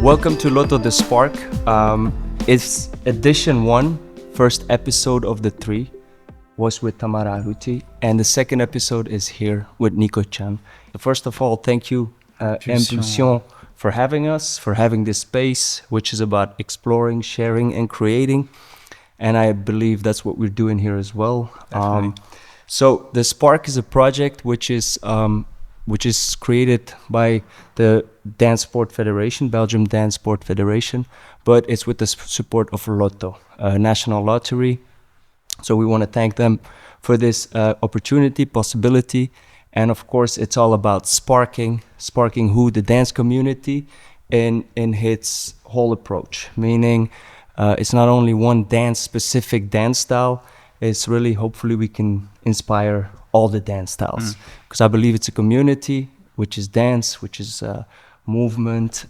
Welcome to Lotto The Spark. It's edition 1, first episode of the 3 was with Tamara Aruti, and the second episode is here with Nico Chanh. First of all, thank you, Impulsion, for having us, for having this space, which is about exploring, sharing, and creating. And I believe that's what we're doing here as well. So The Spark is a project which is created by the Dance Sport Federation, Belgian Dance Sport Federation, but it's with the support of Lotto, National Lottery. So we want to thank them for this opportunity, possibility, and of course it's all about sparking who the dance community in its whole approach, meaning it's not only one specific dance style, it's really hopefully we can inspire all the dance styles, because I believe it's a community which is dance, which is movement,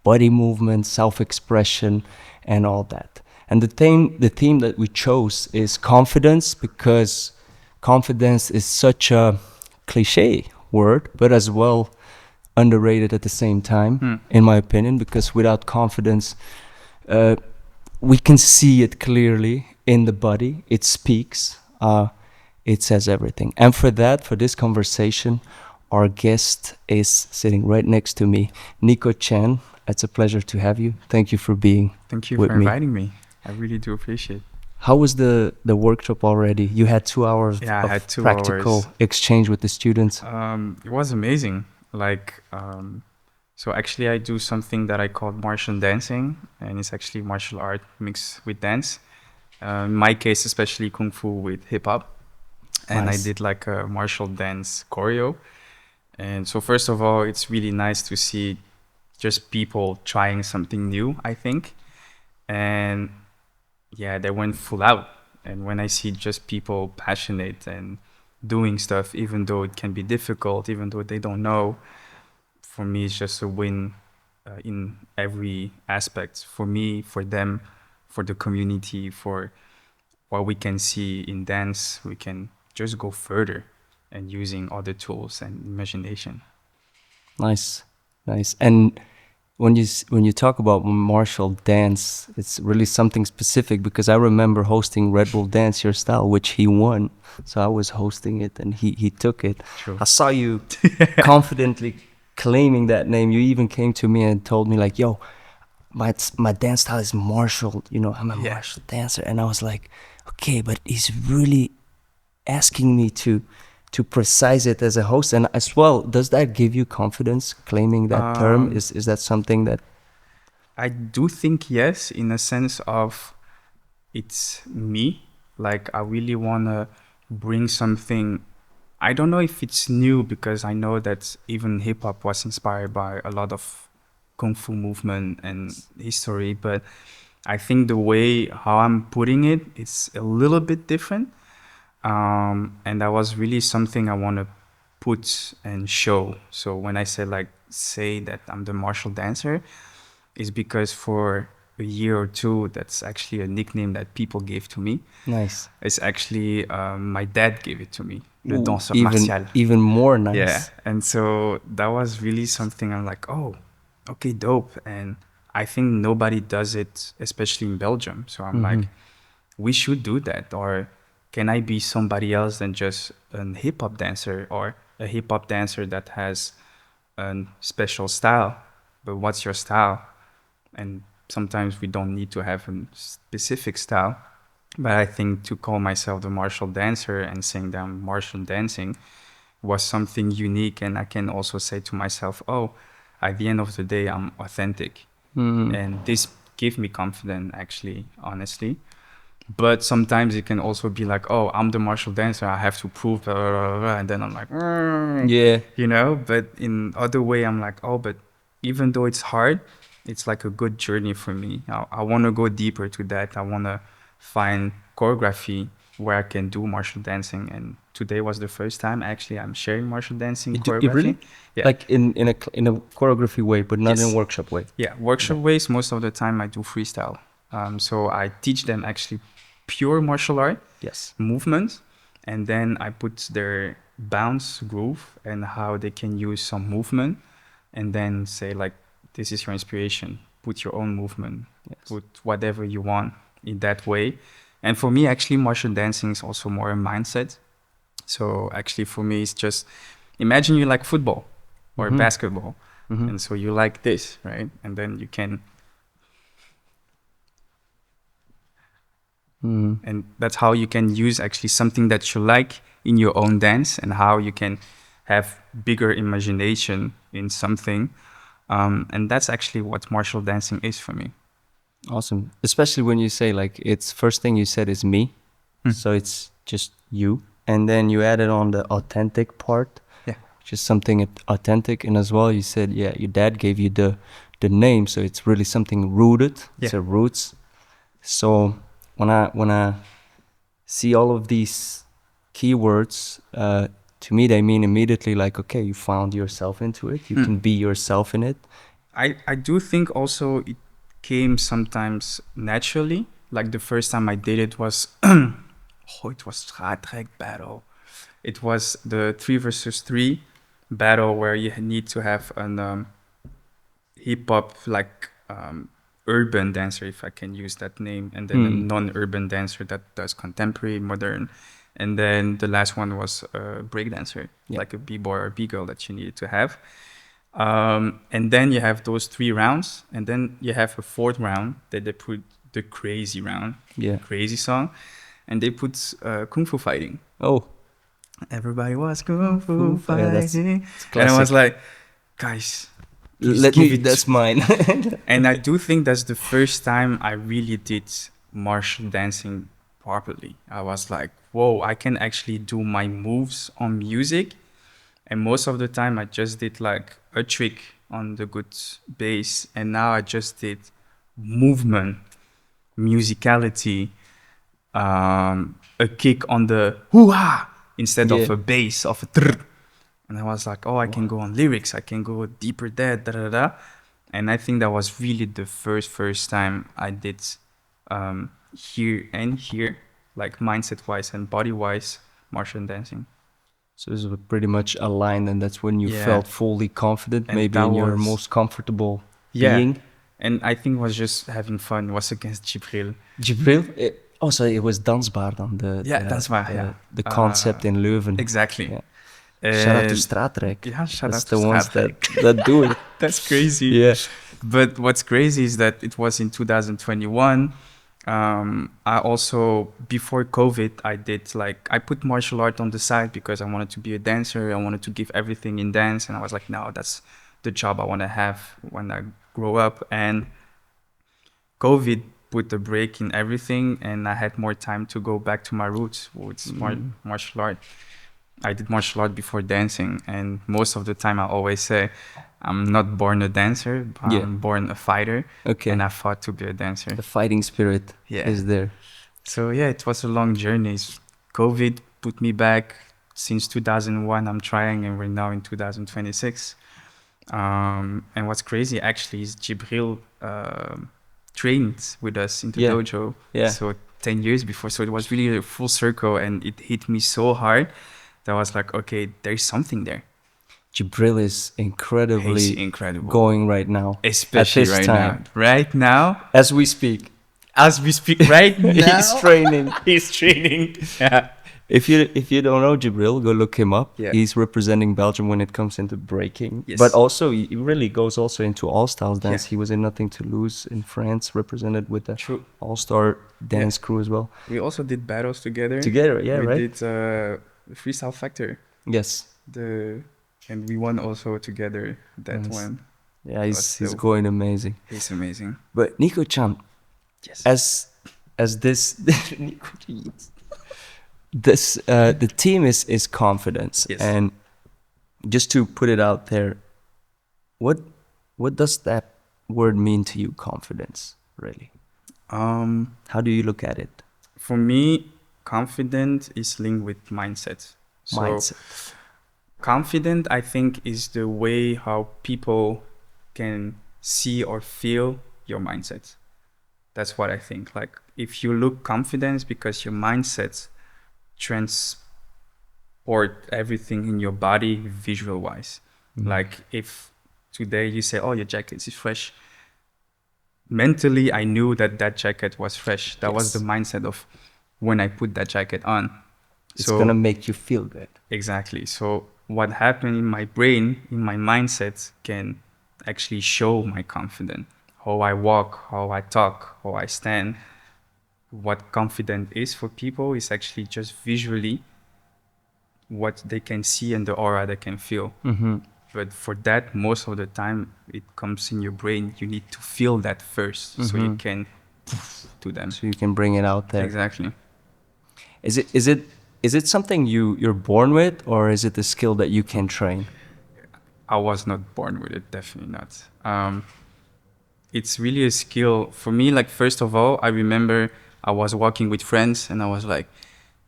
body movement, self-expression, and all that. And the theme that we chose is confidence, because confidence is such a cliche word, but as well underrated at the same time, in my opinion, because without confidence, we can see it clearly in the body. It speaks. It says everything. And for this conversation, our guest is sitting right next to me, Nico Chanh. It's a pleasure to have you. Thank you for being Thank you with for me. inviting me. I really do appreciate it. How was the workshop already? You had 2 hours Yeah, of I had 2 practical hours. exchange with the students. It was amazing. So actually I do something that I call martial dancing, and it's actually martial art mixed with dance. In my case, especially Kung Fu with hip hop. And Nice. I did like a martial dance choreo. And so first of all, it's really nice to see just people trying something new, I think. And yeah, they went full out. And when I see just people passionate and doing stuff, even though it can be difficult, even though they don't know, for me, it's just a win in every aspect. For me, for them, for the community, for what we can see in dance, we can just go further and using other tools and imagination. Nice. And when you talk about martial dance, it's really something specific, because I remember hosting Red Bull Dance Your Style, which he won. So I was hosting it and he took it. True. I saw you confidently claiming that name. You even came to me and told me like, yo, my dance style is martial, I'm a martial dancer. And I was like, okay, but he's really asking me to precise it as a host. And as well, does that give you confidence, claiming that term? Is that something that... I do think yes, in a sense of it's me. Like I really want to bring something. I don't know if it's new, because I know that even hip hop was inspired by a lot of Kung Fu movement and history, but I think the way how I'm putting it is a little bit different. And that was really something I want to put and show. So when I say that I'm the martial dancer, is because for a year or two, that's actually a nickname that people gave to me. Nice. It's actually my dad gave it to me, le Ooh, danseur martial. Even more nice. Yeah, and so that was really something I'm like, oh, okay, dope. And I think nobody does it, especially in Belgium. So I'm like, we should do that. Or can I be somebody else than just a hip hop dancer, or a hip hop dancer that has a special style? But what's your style? And sometimes we don't need to have a specific style. But I think to call myself the martial dancer and saying that I'm martial dancing was something unique. And I can also say to myself, oh, at the end of the day, I'm authentic. And this gave me confidence, actually, honestly. But sometimes it can also be like, oh, I'm the martial dancer, I have to prove, blah, blah, blah, blah. And then I'm like, yeah. But in other way, I'm like, oh, but even though it's hard, it's like a good journey for me. I want to go deeper to that. I want to find choreography where I can do martial dancing. And today was the first time actually I'm sharing martial dancing choreography. Really? Yeah. Like in a choreography way, but not in a workshop way? Yeah, workshop ways, most of the time I do freestyle. So I teach them actually pure martial art movements, and then I put their bounce groove and how they can use some movement, and then say like, this is your inspiration. Put your own movement. Yes. Put whatever you want in that way. And for me, actually, martial dancing is also more a mindset. So actually, for me, it's just imagine you like football or basketball, and so you like this, right? And then you can, and that's how you can use actually something that you like in your own dance, and how you can have bigger imagination in something. And that's actually what martial dancing is for me. Awesome. Especially when you say like it's first thing you said is me. So it's just you. And then you added on the authentic part. Yeah. Just something authentic. And as well you said, yeah, your dad gave you the name, so it's really something rooted. It's a roots. So when I see all of these keywords, to me they mean immediately like, okay, you found yourself into it. You can be yourself in it. I do think also it came sometimes naturally. Like the first time I did it was, it was Straattrek battle. It was the 3 versus 3 battle where you need to have an hip hop like urban dancer, if I can use that name, and then a non-urban dancer that does contemporary, modern, and then the last one was a break dancer, like a b-boy or b-girl that you needed to have. And then you have those 3 rounds, and then you have a 4th round that they put the crazy round, crazy song, and they put kung fu fighting. Oh, everybody was kung fu fighting, yeah, that's and I was like, guys, that's mine. And I do think that's the first time I really did martial dancing properly. I was like, whoa, I can actually do my moves on music. And most of the time I just did like a trick on the good bass. And now I just did movement, musicality, a kick on the hoo-ha instead of a bass, of a trrr. And I was like, oh, I can go on lyrics. I can go deeper there, da-da-da. And I think that was really the first time I did here and here, like mindset-wise and body-wise, martial dancing. So this was pretty much aligned, and that's when you felt fully confident, and maybe in your most comfortable being. And I think it was just having fun. It was against Jibril. Jibril? So it was Dansbaar dan, the concept in Leuven. Exactly. Yeah. Shout out to Straattrek. Yeah, shout That's out to the ones Straattrek. that do it. That's crazy. Yeah. But what's crazy is that it was in 2021. I also, before COVID, I put martial art on the side because I wanted to be a dancer. I wanted to give everything in dance. And I was like, no, that's the job I want to have when I grow up. And COVID put a break in everything. And I had more time to go back to my roots with martial art. I did martial art before dancing. And most of the time I always say, I'm not born a dancer, but I'm born a fighter. Okay. And I fought to be a dancer. The fighting spirit is there. So yeah, it was a long journey. COVID put me back. Since 2001, I'm trying, and we're now in 2026. And what's crazy actually is Jibril trained with us in the dojo. Yeah. So 10 years before. So it was really a full circle, and it hit me so hard that I was like, okay, there's something there. Jibril is incredibly going right now. Especially right now. As we speak right now. He's training. Yeah. If you don't know Jibril, go look him up. Yeah. He's representing Belgium when it comes into breaking. Yes. But also he really goes also into all styles dance. Yeah. He was in Nothing to Lose in France, represented with the all-star dance crew as well. We also did battles together. We did Freestyle Factor. Yes. And we won also together that one. Yeah, he's going amazing. He's amazing. But Nico Chanh, as this the team is confidence. Yes. And just to put it out there, what does that word mean to you, confidence, really? How do you look at it? For me, confident is linked with mindset. Confident, I think, is the way how people can see or feel your mindset. That's what I think. Like, if you look confident, because your mindset transport everything in your body visual-wise. Mm-hmm. Like, if today you say, oh, your jacket is fresh. Mentally, I knew that that jacket was fresh. That was the mindset of when I put that jacket on. It's gonna make you feel good. Exactly. So what happened in my brain, in my mindset, can actually show my confidence. How I walk, how I talk, how I stand. What confident is for people is actually just visually what they can see and the aura they can feel. But for that, most of the time, it comes in your brain. You need to feel that first, so you can to them. So you can bring it out there. Exactly. Is it something you're born with, or is it a skill that you can train? I was not born with it, definitely not. It's really a skill for me. Like, first of all, I remember I was walking with friends and I was like,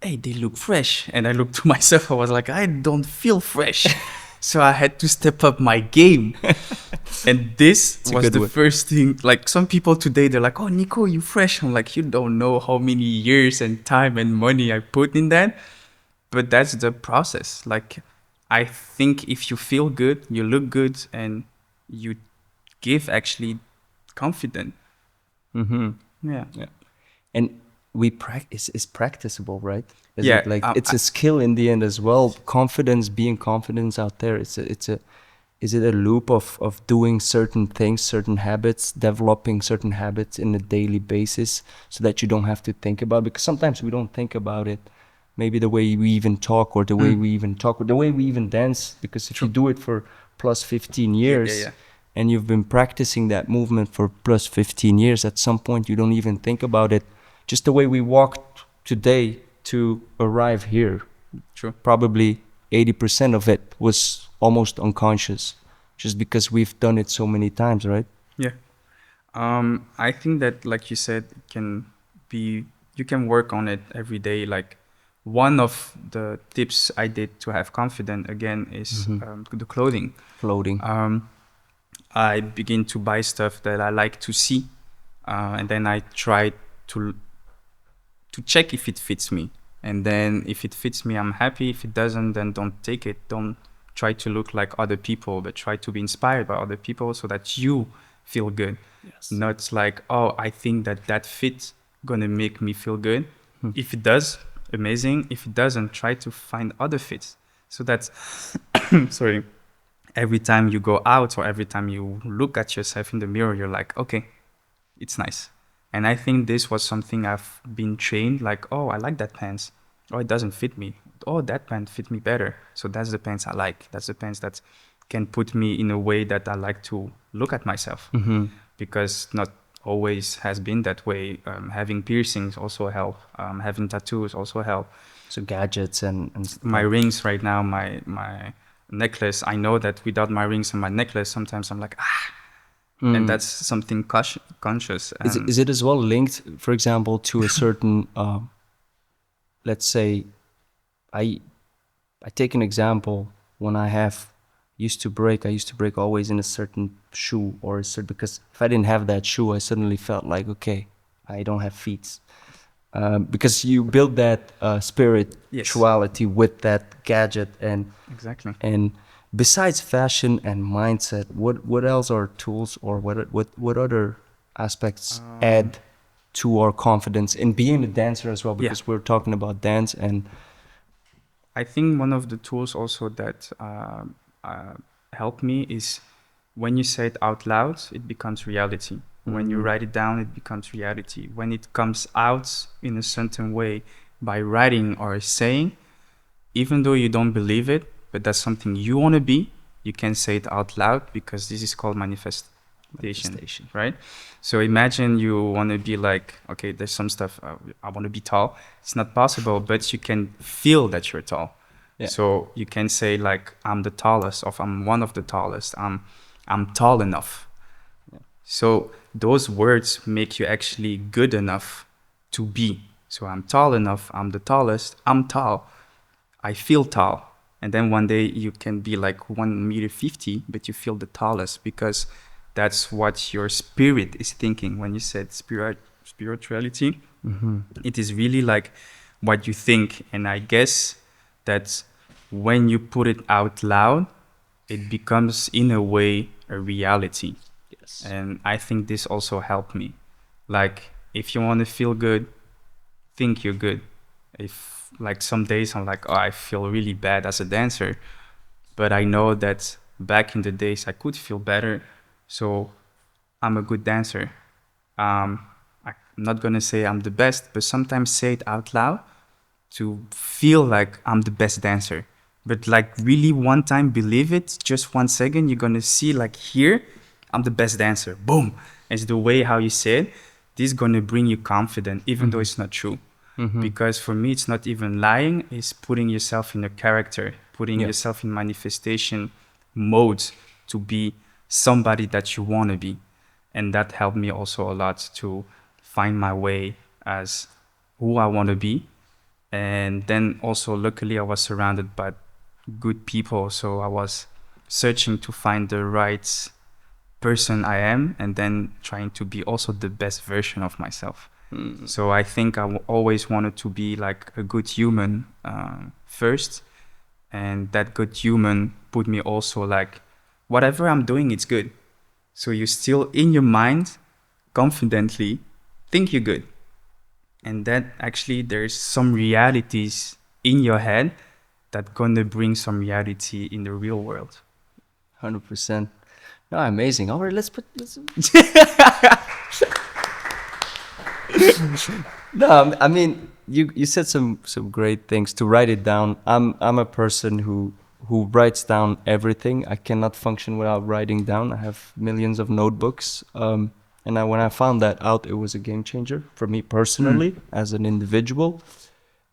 hey, they look fresh. And I looked to myself, I was like, I don't feel fresh. So I had to step up my game. And this was the first thing. Like, some people today, they're like, oh, Nico, you fresh. I'm like, you don't know how many years and time and money I put in that. But that's the process. Like, I think if you feel good, you look good, and you give actually confident. Yeah. And we practice. It's practicable, right? Is Yeah, it like it's a skill in the end as well? Confidence, being confidence out there. Is it a loop of doing certain things, certain habits, developing certain habits in a daily basis, so that you don't have to think about it? Because sometimes we don't think about it. Maybe the way we even talk, or the way we even talk, or the way we even dance. Because if you do it for plus 15 years, and you've been practicing that movement for plus 15 years, at some point you don't even think about it. Just the way we walked today to arrive here, probably 80% of it was almost unconscious, just because we've done it so many times, right? Yeah. I think that, like you said, you can work on it every day. Like, one of the tips I did to have confidence again is the clothing. I begin to buy stuff that I like to see, and then I try to check if it fits me. And then if it fits me, I'm happy. If it doesn't, then don't take it. Don't try to look like other people, but try to be inspired by other people so that you feel good. Not like, oh, I think that fit gonna make me feel good. If it does, amazing. If it doesn't, try to find other fits. So that's sorry. Every time you go out, or every time you look at yourself in the mirror, you're like, okay, it's nice. And I think this was something I've been trained, like, oh, I like that pants. Oh, it doesn't fit me. Oh, that pants fit me better. So that's the pants I like. That's the pants that can put me in a way that I like to look at myself. Because not always has been that way. Having piercings also help. Having tattoos also help. So gadgets and my rings right now, my necklace, I know that without my rings and my necklace, sometimes I'm like, and that's something conscious. Is it as well linked, for example, to a certain, let's say, I take an example. When I used to break always in a certain shoe, or a certain, because if I didn't have that shoe, I suddenly felt like, okay, I don't have feet. Because you build that spirituality with that gadget. And exactly. And besides fashion and mindset, what else are tools, or what other aspects add to our confidence in being a dancer as well? Because we're talking about dance. And I think one of the tools also that help me is when you say it out loud, it becomes reality. When you write it down, it becomes reality. When it comes out in a certain way by writing or saying, even though you don't believe it, but that's something you want to be, you can say it out loud, because this is called manifestation, right? So imagine you want to be like, okay, there's some stuff, I want to be tall. It's not possible, but you can feel that you're tall. So you can say like, I'm the tallest, or I'm one of the tallest, I'm tall enough. So those words make you actually good enough to be. So I'm tall enough, I'm the tallest, I'm tall, I feel tall. And then one day you can be like 1.50 meters, but you feel the tallest, because that's what your spirit is thinking. When you said spirituality, it is really like what you think. And I guess that when you put it out loud, it becomes in a way a reality. Yes. And I think this also helped me. Like, if you want to feel good, think you're good. If like some days I'm like, oh, I feel really bad as a dancer, but I know that back in the days I could feel better, so I'm a good dancer. I'm not gonna say I'm the best, but sometimes say it out loud to feel like I'm the best dancer. But like really one time believe it, just 1 second, you're gonna see like here, I'm the best dancer. Boom. It's the way how you say it. This is gonna bring you confidence, even though it's not true. Because for me, it's not even lying, it's putting yourself in a character, putting Yeah. yourself in manifestation mode to be somebody that you wanna be. And that helped me also a lot to find my way as who I wanna be. And then also luckily I was surrounded by good people, so I was searching to find the right person I am, and then trying to be also the best version of myself. So I think always wanted to be like a good human first, and that good human put me also like whatever I'm doing, it's good. So you still in your mind confidently think you're good, and that actually there's some realities in your head that gonna bring some reality in the real world. 100%. No, amazing. All right, let's. No, I mean, you said some great things to write it down. I'm a person who writes down everything. I cannot function without writing down. I have millions of notebooks. And when I found that out, it was a game changer for me personally as an individual.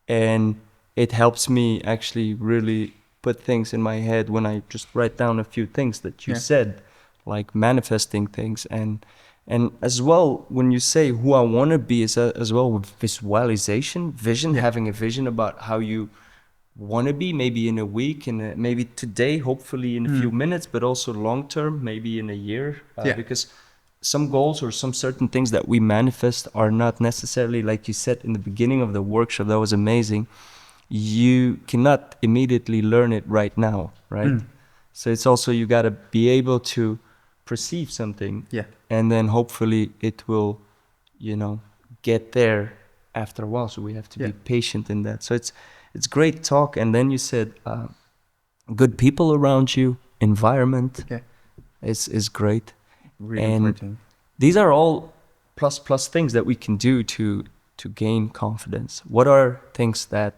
And it helps me actually really put things in my head when I just write down a few things that you Yeah. said, like manifesting things. And as well, when you say who I want to be, is as well with visualization, vision, Yeah. having a vision about how you want to be, maybe in a week, and maybe today, hopefully in a few minutes, but also long term, maybe in a year. Yeah. Because some goals or some certain things that we manifest are not necessarily, like you said in the beginning of the workshop, that was amazing. You cannot immediately learn it right now, right? So it's also, you got to be able to perceive something, Yeah. and then hopefully it will, get there after a while. So we have to Yeah. be patient in that. So it's great talk. And then you said good people around you, environment Yeah. is great. Really And important. these are all plus things that we can do to gain confidence. What are things that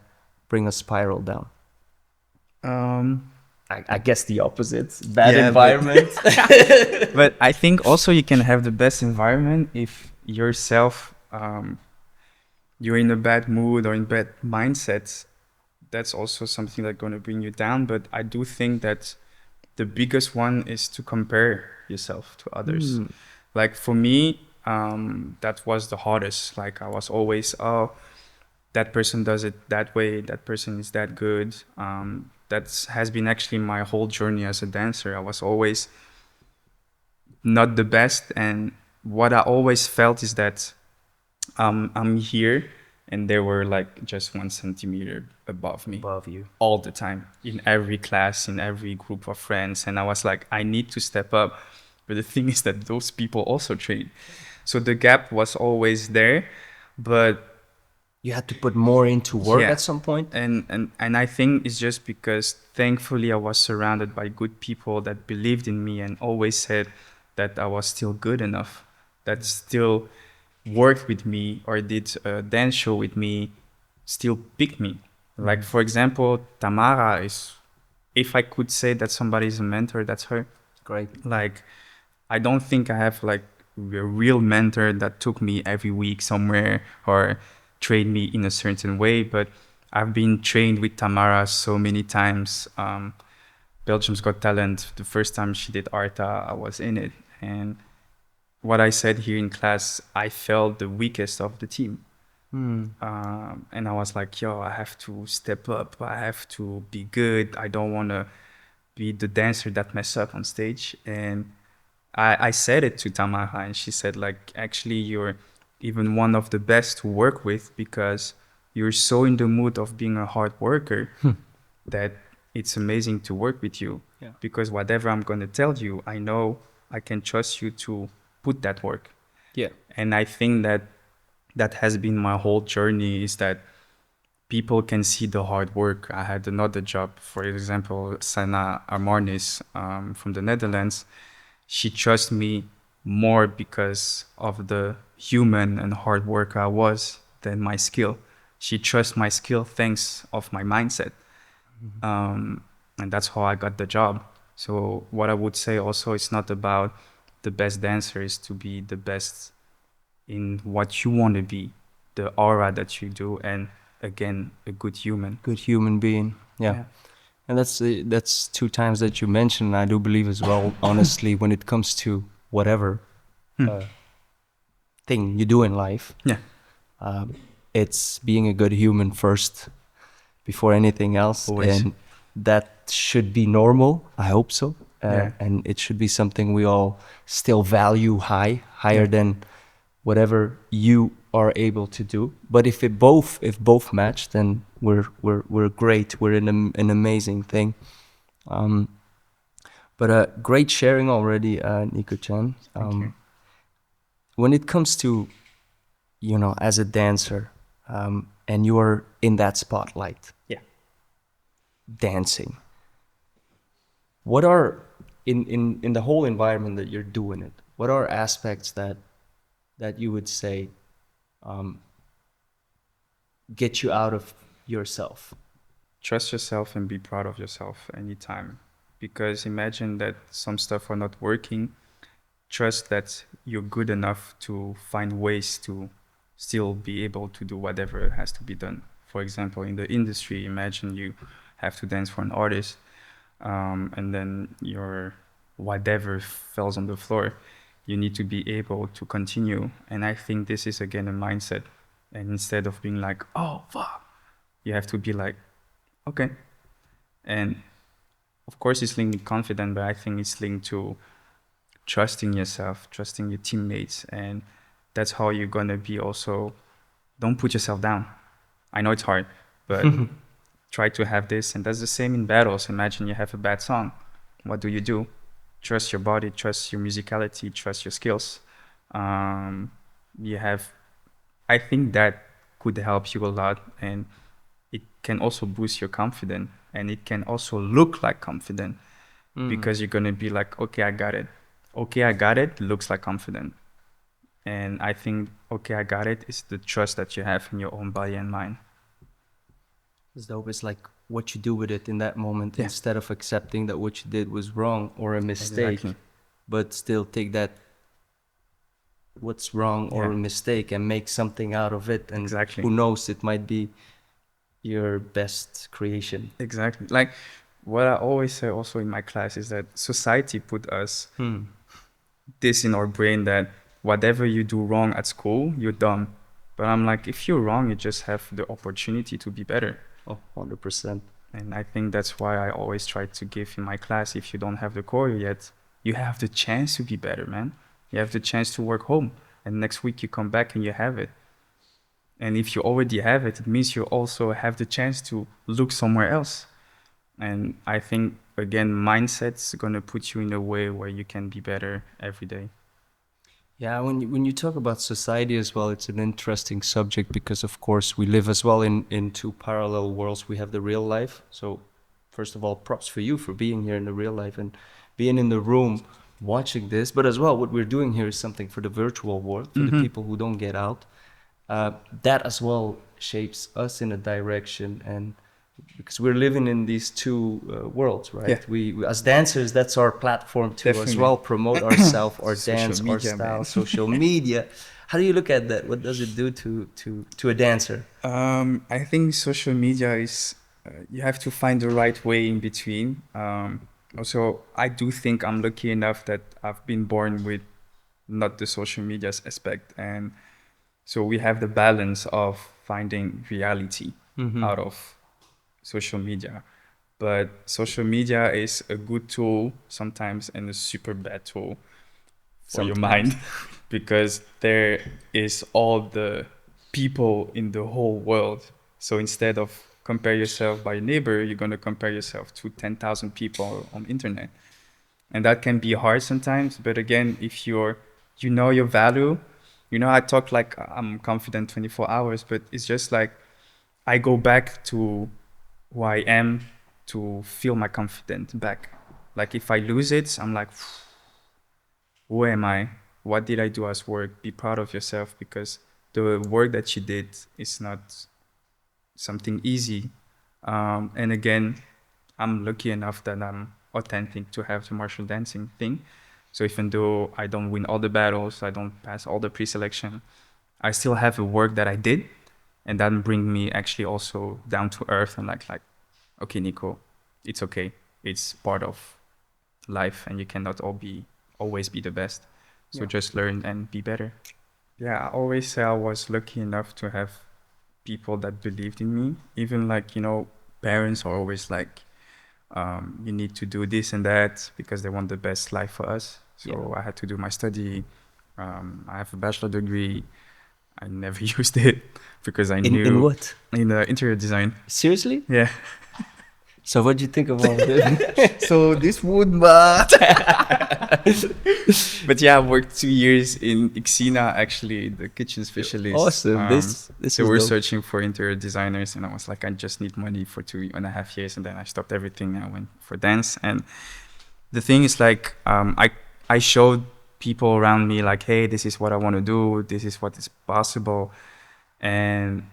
bring a spiral down? I guess the opposite, bad Yeah, environment. but I think also you can have the best environment if yourself you're in a bad mood or in bad mindset. That's also something that's going to bring you down. But I do think that the biggest one is to compare yourself to others. Like for me, that was the hardest. Like I was always, oh, that person does it that way, that person is that good. That has been actually my whole journey as a dancer. I was always not the best, and what I always felt is that I'm here and they were like just 1 centimeter above me Above you. all the time, in every class, in every group of friends. And I was like, I need to step up. But the thing is that those people also train. So the gap was always there. But You had to put more into work yeah, at some point. and I think it's just because thankfully I was surrounded by good people that believed in me and always said that I was still good enough, that still worked with me or did a dance show with me, still picked me. Like for example, Tamara is, if I could say that somebody is a mentor, that's her. Great. Like, I don't think I have like a real mentor that took me every week somewhere or trained me in a certain way, but I've been trained with Tamara so many times. Belgium's Got Talent, the first time she did Arta, I was in it. And what I said here in class, I felt the weakest of the team. And I was like, yo, I have to step up. I have to be good. I don't want to be the dancer that mess up on stage. And I said it to Tamara, and she said, like, actually, you're even one of the best to work with because you're so in the mood of being a hard worker that it's amazing to work with you. Yeah. Because whatever I'm going to tell you, I know I can trust you to put that work. Yeah. And I think that that has been my whole journey, is that people can see the hard work. I had another job, for example, Sana Armarnis from the Netherlands. She trusts me more because of the human and hard work I was than my skill. She trusts my skill thanks of my mindset. And that's how I got the job. So what I would say also, it's not about the best dancer, is to be the best in what you want to be, the aura that you do, and again, a good human. Good human being. Yeah. Yeah. And that's two times that you mentioned. I do believe as well, honestly, when it comes to whatever thing you do in life, Yeah. it's being a good human first before anything else. Always. And that should be normal. I hope so. Yeah. And it should be something we all still value higher Yeah. than whatever you are able to do. But if both match, then we're great. We're in an amazing thing. But great sharing already, Nico Chan. Thank you. When it comes to, as a dancer, and you're in that spotlight, Yeah. dancing, what are in the whole environment that you're doing it? What are aspects that you would say get you out of yourself? Trust yourself and be proud of yourself anytime. Because imagine that some stuff are not working. Trust that you're good enough to find ways to still be able to do whatever has to be done. For example, in the industry, imagine you have to dance for an artist, and then your whatever falls on the floor. You need to be able to continue. And I think this is again a mindset. And instead of being like, oh, fuck, you have to be like, okay. And of course, it's linked to confidence, but I think it's linked to trusting yourself, trusting your teammates. And that's how you're going to be also, don't put yourself down. I know it's hard, but try to have this. And that's the same in battles. Imagine you have a bad song. What do? Trust your body, trust your musicality, trust your skills. You have, I think that could help you a lot. And it can also boost your confidence, and it can also look like confident because you're going to be like, okay, I got it. Okay, I got it looks like confident. And I think, okay, I got it is the trust that you have in your own body and mind. It's dope. It's like what you do with it in that moment, Yeah. instead of accepting that what you did was wrong or a mistake, Exactly. but still take that what's wrong or Yeah. a mistake and make something out of it. And Exactly. who knows, it might be your best creation. Exactly. Like what I always say also in my class is that society put us this in our brain that whatever you do wrong at school, you're dumb. But I'm like, if you're wrong, you just have the opportunity to be better. Oh, 100%. And I think that's why I always try to give in my class, if you don't have the choreo yet, you have the chance to be better, man. You have the chance to work home. And next week you come back and you have it. And if you already have it, it means you also have the chance to look somewhere else. And I think, again, mindset's going to put you in a way where you can be better every day. Yeah, when you talk about society as well, it's an interesting subject because, of course, we live as well in two parallel worlds. We have the real life. So, first of all, props for you for being here in the real life and being in the room watching this. But as well, what we're doing here is something for the virtual world, for the people who don't get out. That as well shapes us in a direction, and because we're living in these two worlds, right? Yeah. We as dancers, that's our platform to as Definitely. well promote ourselves, our Social dance, our media, style, man. social media. How do you look at that? What does it do to a dancer? I think social media is, you have to find the right way in between. Also, I do think I'm lucky enough that I've been born with not the social media aspect. And so we have the balance of finding reality out of social media. But social media is a good tool sometimes and a super bad tool for your Sometimes. mind because there is all the people in the whole world. So instead of compare yourself by your neighbor, you're gonna compare yourself to 10,000 people on internet, and that can be hard sometimes. But again, if you know your value, I talk like I'm confident 24 hours, but it's just like I go back to who I am to feel my confidence back. Like if I lose it, I'm like, who am I? What did I do as work? Be proud of yourself, because the work that you did is not something easy. And again, I'm lucky enough that I'm authentic to have the martial dancing thing. So even though I don't win all the battles, I don't pass all the pre-selection, I still have a work that I did, and that bring me actually also down to earth and like, okay, Nico, it's okay. It's part of life, and you cannot always be the best. So just learn and be better. Yeah, I always say I was lucky enough to have people that believed in me. Even like, parents are always like, you need to do this and that because they want the best life for us. So I had to do my study. I have a bachelor degree. I never used it because I knew... In what? In interior design. Seriously? Yeah. So what do you think about it? So this would but... But yeah, I worked 2 years in Ixina, actually, the kitchen specialist. Awesome. This So is we're dope. searching for interior designers, and I was like, I just need money for 2.5 years, and then I stopped everything and I went for dance. And the thing is like, I showed people around me like, hey, this is what I want to do. This is what is possible. And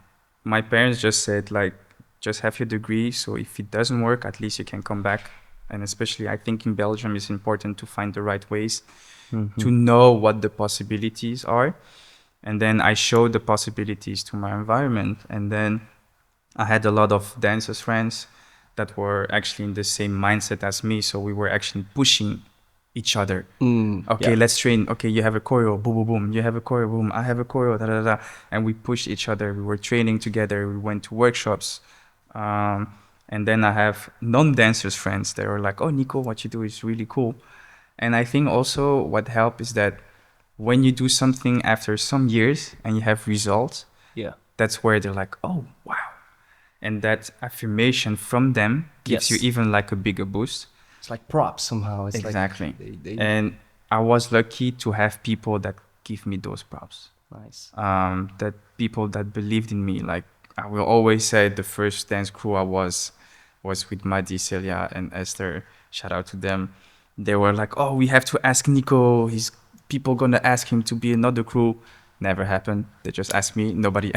my parents just said like, just have your degree. So if it doesn't work, at least you can come back. And especially I think in Belgium, it's important to find the right ways to know what the possibilities are. And then I showed the possibilities to my environment. And then I had a lot of dancers friends that were actually in the same mindset as me. So we were actually pushing each other. Okay, let's train. Okay, you have a choreo, boom, boom, boom. You have a choreo, boom. I have a choreo, da, da, da. And we pushed each other. We were training together. We went to workshops. And then I have non-dancers friends that are like, oh, Nico, what you do is really cool. And I think also what helped is that when you do something after some years and you have results, that's where they're like, oh, wow. And that affirmation from them gives you even like a bigger boost. It's like props somehow. It's Exactly. Like And I was lucky to have people that give me those props. Nice. That people that believed in me. Like I will always say the first dance crew I was with Madi, Celia, and Esther. Shout out to them. They were like, oh, we have to ask Nico. He's people gonna ask him to be another crew. Never happened. They just asked me. Nobody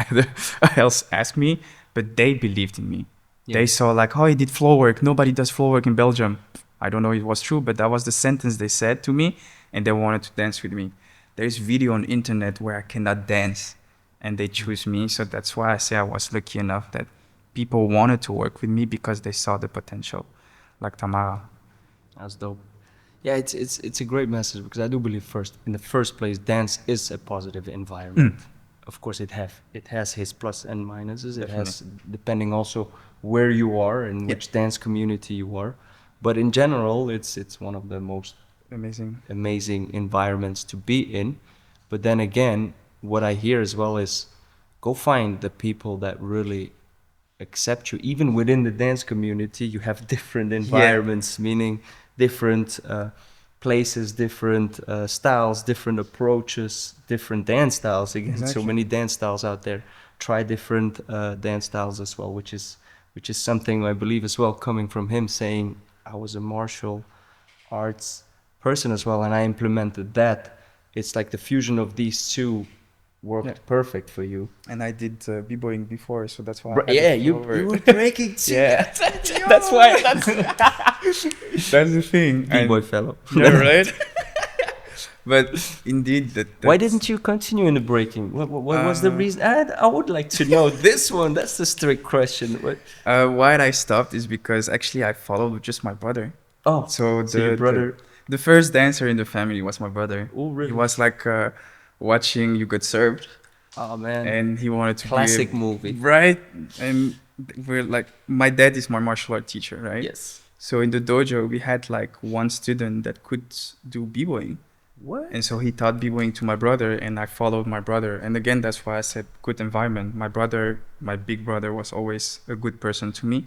else asked me, but they believed in me. They saw like, oh, he did floor work. Nobody does floor work in Belgium. I don't know if it was true, but that was the sentence they said to me, and they wanted to dance with me. There's video on internet where I cannot dance, and they choose me. So that's why I say I was lucky enough that people wanted to work with me because they saw the potential, like Tamara. That's dope. Yeah, it's a great message because I do believe in the first place, dance is a positive environment. Of course, it has his plus and minuses. It has, depending also where you are and which dance community you are. But in general, it's one of the most amazing environments to be in. But then again, what I hear as well is go find the people that really accept you. Even within the dance community, you have different environments, meaning different places, different styles, different approaches, different dance styles. Again, so many dance styles out there. Try different dance styles as well, which is something I believe as well, coming from him saying I was a martial arts person as well, and I implemented that. It's like the fusion of these two worked perfect for you. And I did b-boying before, so that's why. You were breaking too. Yeah. That's why. That's the thing. b-boy fellow. Yeah, right. But indeed, why didn't you continue in the breaking? What was the reason? I would like to know this one. That's the strict question. Why I stopped is because actually I followed just my brother. Oh, so your brother. The first dancer in the family was my brother. Oh, really? He was like watching You Got Served. Oh man! And he wanted to classic movie, right? And we're like, my dad is my martial art teacher, right? Yes. So in the dojo, we had like one student that could do b-boying. What? And so he taught b-boying to my brother, and I followed my brother. And again, that's why I said good environment. My brother, my big brother, was always a good person to me.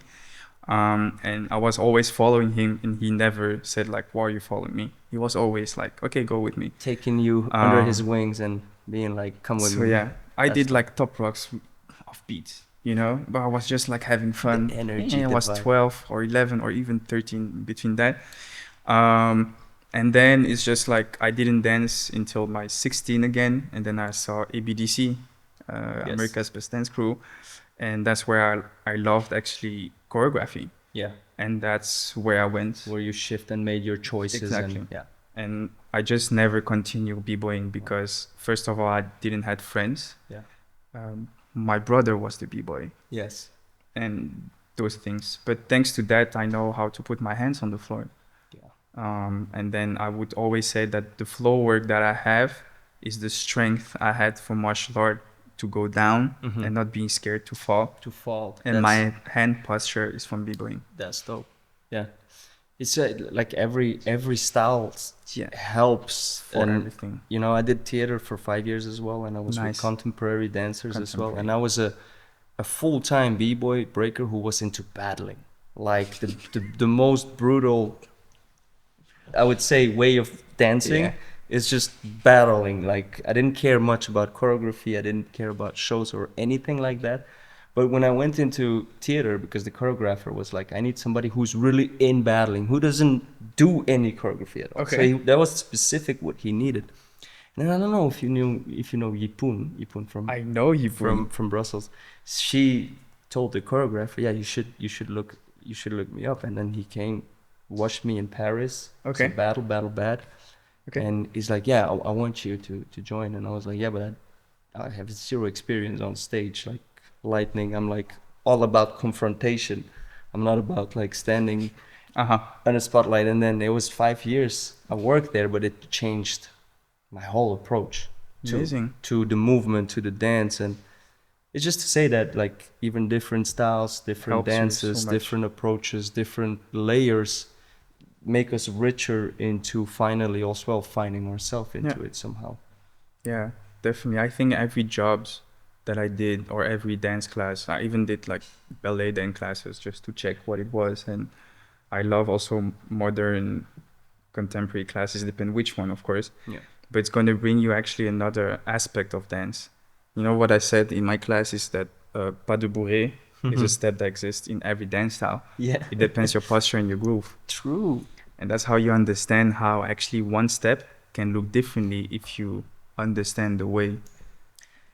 And I was always following him, and he never said like, why are you following me? He was always like, okay, go with me. Taking you under his wings and being like, come with So me. yeah, I That's did like top rocks off beat, you know, but I was just like having fun. the energy, I the was vibe. 12 or 11 or even 13 between that. And then it's just like I didn't dance until my 16 again, and then I saw ABDC, Yes. America's Best Dance Crew, and that's where I loved actually choreography, Yeah. and that's where I went. Where you shift and made your choices. Exactly. And yeah. And I just never continued b-boying because first of all, I didn't have friends. Yeah. My brother was the b-boy Yes. and those things. But thanks to that, I know how to put my hands on the floor. Yeah. And then I would always say that the floor work that I have is the strength I had from martial art to go down and not being scared to fall. To fall. And my hand posture is from b-boying. That's dope. Yeah. It's like every style Yeah. helps For and everything. You know, I did theater for 5 years as well, and I was with Nice. contemporary dancers as well, Contemporary. and I was a full-time b-boy breaker who was into battling, like the most brutal, I would say, way of dancing. Yeah. Is just battling. Like, I didn't care much about choreography, I didn't care about shows or anything like that. But when I went into theater, because the choreographer was like, I need somebody who's really in battling, who doesn't do any choreography at all. Okay. So that was specific what he needed. And I don't know if you know Yipun from I know you from Brussels. She told the choreographer, yeah, you should look me up. And then he came, watched me in Paris. Okay. So battle bad. Okay. And he's like, yeah, I want you to join. And I was like, yeah, but I have zero experience on stage, like lightning. I'm like all about confrontation. I'm not about like standing on a spotlight. And then it was 5 years I worked there, but it changed my whole approach to the movement, to the dance. And it's just to say that, like, even different styles, different Helps you dances, so much. different approaches, different layers make us richer into finally also well finding ourselves into it somehow. Yeah, definitely. I think every jobs that I did or every dance class, I even did like ballet dance classes just to check what it was. And I love also modern contemporary classes, depend which one, of course. Yeah. But it's going to bring you actually another aspect of dance. You know what I said in my class is that pas de bourrée is a step that exists in every dance style. Yeah. It depends your posture and your groove. True. And that's how you understand how actually one step can look differently if you understand the way.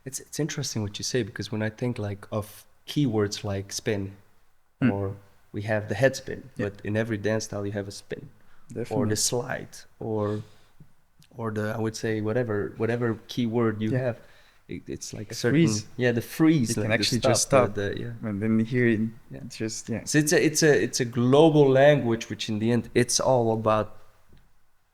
It's interesting what you say, because when I think like of keywords like spin, or we have the head spin, but in every dance style you have a spin, or the slide, or the, I would say, whatever keyword you have. It's like a certain freeze. The freeze. You like can actually the just stop. yeah. And then here it's just So it's a global language, which in the end it's all about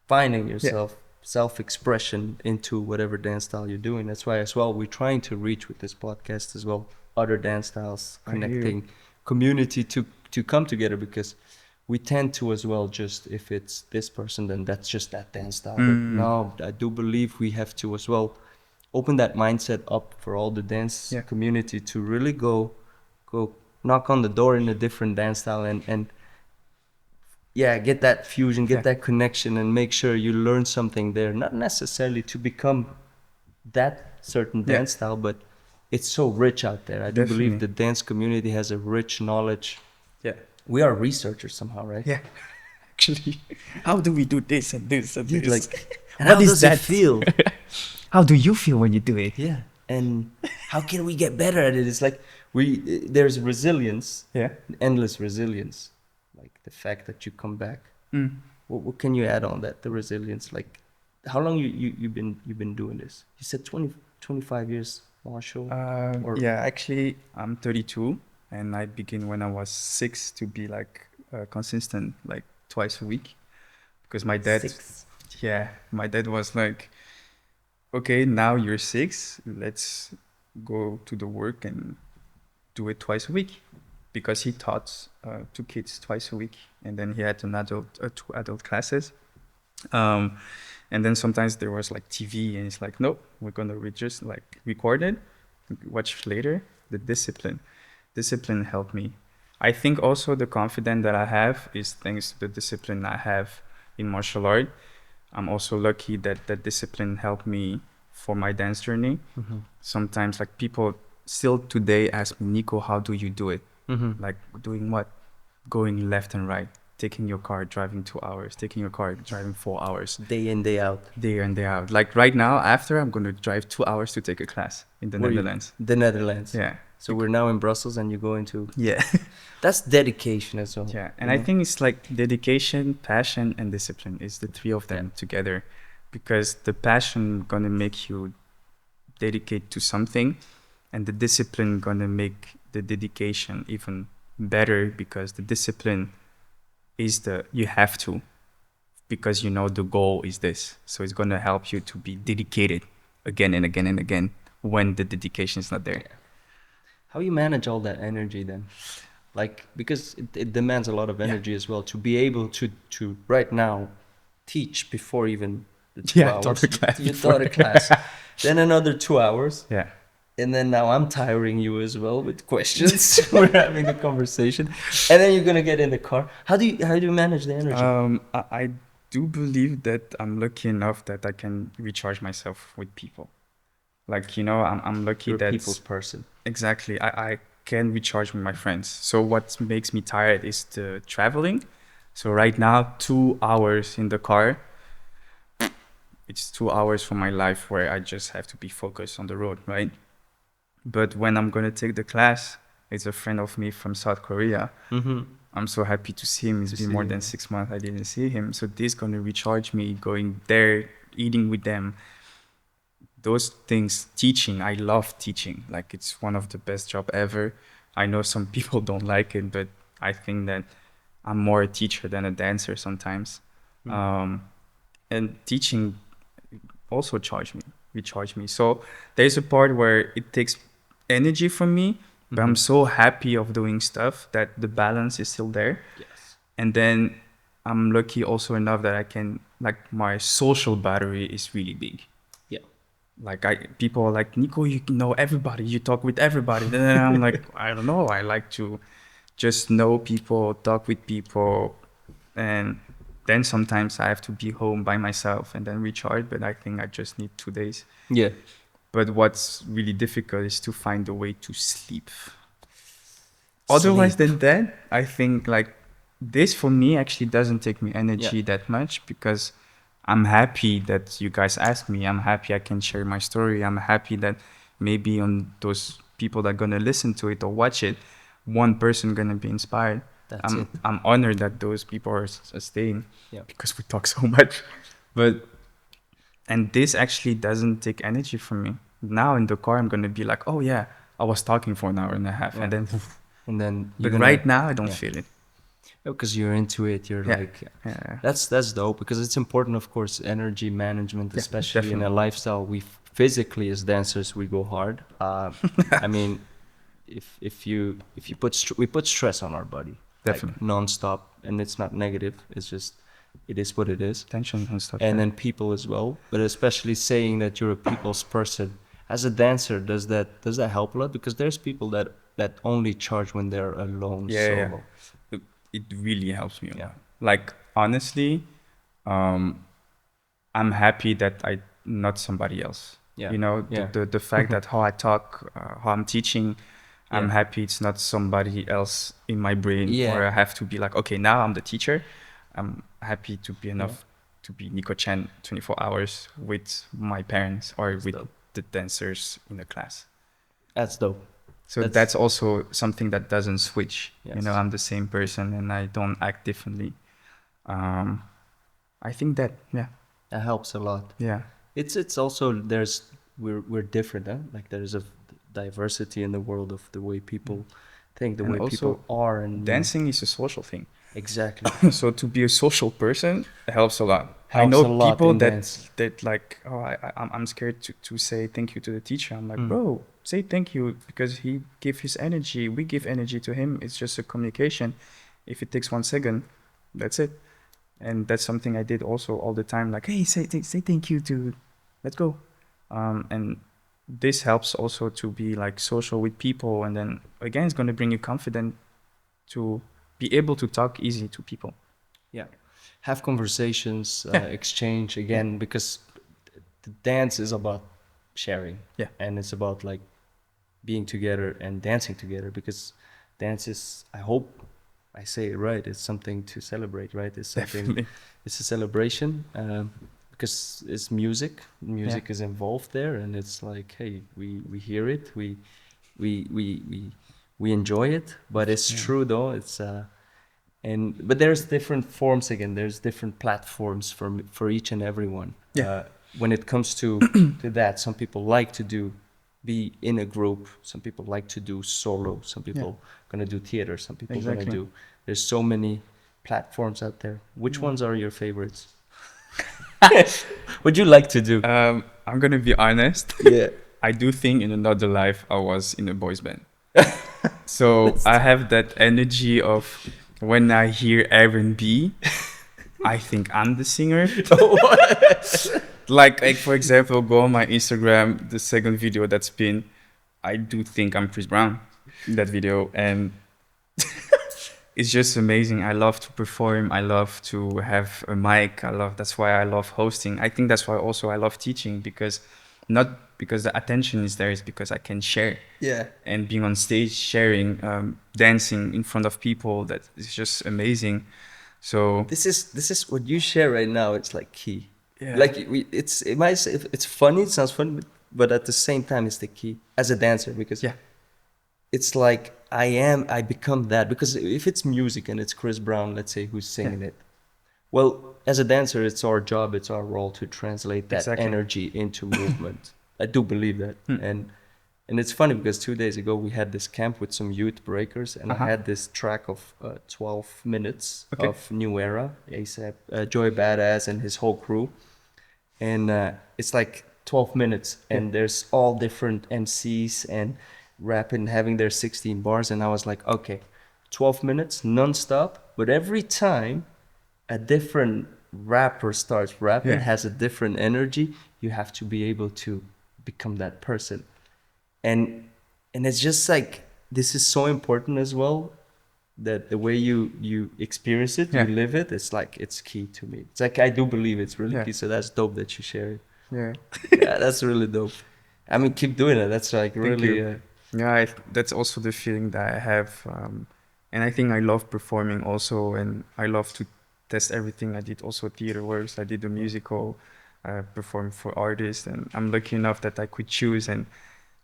finding yourself, self-expression into whatever dance style you're doing. That's why as well we're trying to reach with this podcast as well other dance styles, connecting community to come together, because we tend to as well, just if it's this person, then that's just that dance style. But no, I do believe we have to as well open that mindset up for all the dance community to really go knock on the door in a different dance style and get that fusion, get that connection, and make sure you learn something there. Not necessarily to become that certain dance style, but it's so rich out there. I do believe the dance community has a rich knowledge. Yeah. We are researchers somehow, right? Yeah. Actually, how do we do this and this and this? Like, what how is does that it feel? How do you feel when you do it? Yeah. And how can we get better at it? It's like there's resilience, endless resilience, like the fact that you come back. What can you add on that? The resilience, like how long you've been doing this? You said 25 years, Marshall. Actually, I'm 32, and I began when I was 6 to be like consistent, like twice a week, because my dad. 6. My dad was like, okay, now you're 6, let's go to the work and do it twice a week, because he taught 2 kids twice a week, and then he had 2 adult classes. And then sometimes there was like TV, and it's like, nope, we're gonna just like record it, watch later. The discipline helped me. I think also the confidence that I have is thanks to the discipline I have in martial art. I'm also lucky that that discipline helped me for my dance journey. Sometimes like people still today ask me, Nico, how do you do it? Like doing what? Going left and right, taking your car, driving 2 hours, taking your car, driving 4 hours. Day in, day out. Day in, day out. Like right now, after I'm going to drive 2 hours to take a class in the Netherlands. The Netherlands. Yeah. So we're now in Brussels and you're going to... Yeah. That's dedication as well. Yeah. And I think it's like dedication, passion, and discipline is the three of them together, because the passion going to make you dedicate to something, and the discipline going to make the dedication even better, because the discipline is you have to, because you know the goal is this, so it's going to help you to be dedicated again and again and again when the dedication is not there. How you manage all that energy then? Like, because it demands a lot of energy as well to be able to right now teach before even the 2 hours. You taught a class. Then another 2 hours. Yeah. And then now I'm tiring you as well with questions. We're having a conversation, and then you're gonna get in the car. How do you manage the energy? I do believe that I'm lucky enough that I can recharge myself with people. Like, you know, I'm lucky You're that a people's person. Exactly. I can recharge with my friends. So what makes me tired is the traveling. So right now, 2 hours in the car. It's 2 hours from my life where I just have to be focused on the road, right? But when I'm going to take the class, it's a friend of me from South Korea. I'm so happy to see him. It's been more than 6 months I didn't see him. So this is going to recharge me, going there, eating with them. Those things, teaching, I love teaching. Like, it's one of the best job ever. I know some people don't like it, but I think that I'm more a teacher than a dancer sometimes. And teaching also recharge me. So there's a part where it takes energy from me, but I'm so happy of doing stuff that the balance is still there. Yes. And then I'm lucky also enough that I can, like, my social battery is really big. Yeah. Like, people are like, Nico, you know everybody, you talk with everybody. Then I'm like, I don't know, I like to just know people, talk with people, and then sometimes I have to be home by myself and then recharge, but I think I just need 2 days. Yeah. But what's really difficult is to find a way to sleep. Otherwise than that, I think like this for me actually doesn't take me energy that much, because I'm happy that you guys ask me. I'm happy I can share my story. I'm happy that maybe on those people that are going to listen to it or watch it, one person going to be inspired. I'm honored that those people are staying because we talk so much. And this actually doesn't take energy from me. Now in the car, I'm going to be like, oh yeah, I was talking for an hour and a half. And then but right now I don't feel it. Because you're into it. You're like, that's dope, because it's important, of course, energy management, especially in a lifestyle. We physically as dancers, we go hard. I mean, we put stress on our body. Definitely. Like, non-stop, and it's not negative. It's just, it is what it is. Tension and stuff. And then people as well, but especially saying that you're a people's person. As a dancer, does that help a lot? Because there's people that only charge when they're alone, solo. Yeah. It really helps me. Yeah. Like, honestly, I'm happy that I'm not somebody else. Yeah. You know, the fact that how I talk, how I'm teaching, I'm happy it's not somebody else in my brain, or I have to be like, okay, now I'm the teacher. I'm happy to be enough to be Nico Chanh 24 hours with my parents or with the dancers in the class. That's dope. So that's also something that doesn't switch. Yes. You know, I'm the same person and I don't act differently. I think that helps a lot. Yeah. It's also we're different, huh? Like, there's a diversity in the world of the way people think, the way people are, and dancing is a social thing. Exactly. So to be a social person helps a lot. I know people that like, oh, I'm scared to say thank you to the teacher. I'm like, bro, say thank you, because he gave his energy. We give energy to him. It's just a communication. If it takes 1 second, that's it. And that's something I did also all the time. Like, hey, say thank you to, let's go. And this helps also to be like social with people. And then again, it's going to bring you confidence to be able to talk easy to people. Yeah, have conversations, Yeah. exchange again, because the dance is about sharing. Yeah. And it's about like being together and dancing together, because dance is, I hope I say it right, it's something to celebrate, right? It's something, Definitely. it's a celebration, because it's music. Music Yeah. is involved there, and it's like, hey, we hear it, we we we we enjoy it. But it's Yeah. true though, it's but there's different forms again. There's different platforms for each and every one. Yeah. When it comes to that, some people like to be in a group. Some people like to do solo. Some people gonna do theater. Some people gonna Exactly. do. There's so many platforms out there. Which Yeah. ones are your favorites? Would you like to do? I'm gonna be honest. Yeah. I do think in another life I was in a boys band. So I have that energy of when I hear R&B, I think I'm the singer. Like for example, go on my Instagram, the second video that's been, I do think I'm Chris Brown in that video, and it's just amazing. I love to perform. I love to have a mic. That's why I love hosting. I think that's why also I love teaching, because not because the attention is there, it's because I can share. Yeah. And being on stage, sharing, dancing in front of people, that is just amazing. So This is what you share right now. It's like key. yeah. Like it might say, it's funny. It sounds funny, but at the same time, it's the key as a dancer, because Yeah. it's like I become that, because if it's music and it's Chris Brown, let's say, who's singing it, well, as a dancer, it's our job, it's our role to translate that Exactly. energy into movement. I do believe that. And it's funny because 2 days ago we had this camp with some youth breakers, and I had this track of 12 minutes Okay. of New Era, ASAP, Joy Badass and his whole crew. And it's like 12 minutes, and there's all different MCs and rapping, having their 16 bars. And I was like, okay, 12 minutes non-stop, but every time a different rapper starts rapping, has a different energy, you have to be able to become that person. And it's just like, this is so important as well, that the way you experience it, you live it, it's like, it's key to me. It's like, I do believe it's really key. So that's dope that you share it. Yeah. Yeah, that's really dope. I mean, keep doing it. That's like really Yeah, that's also the feeling that I have. And I think I love performing also, and I love to test everything. I did also theater works. I did a musical, performed for artists, and I'm lucky enough that I could choose. And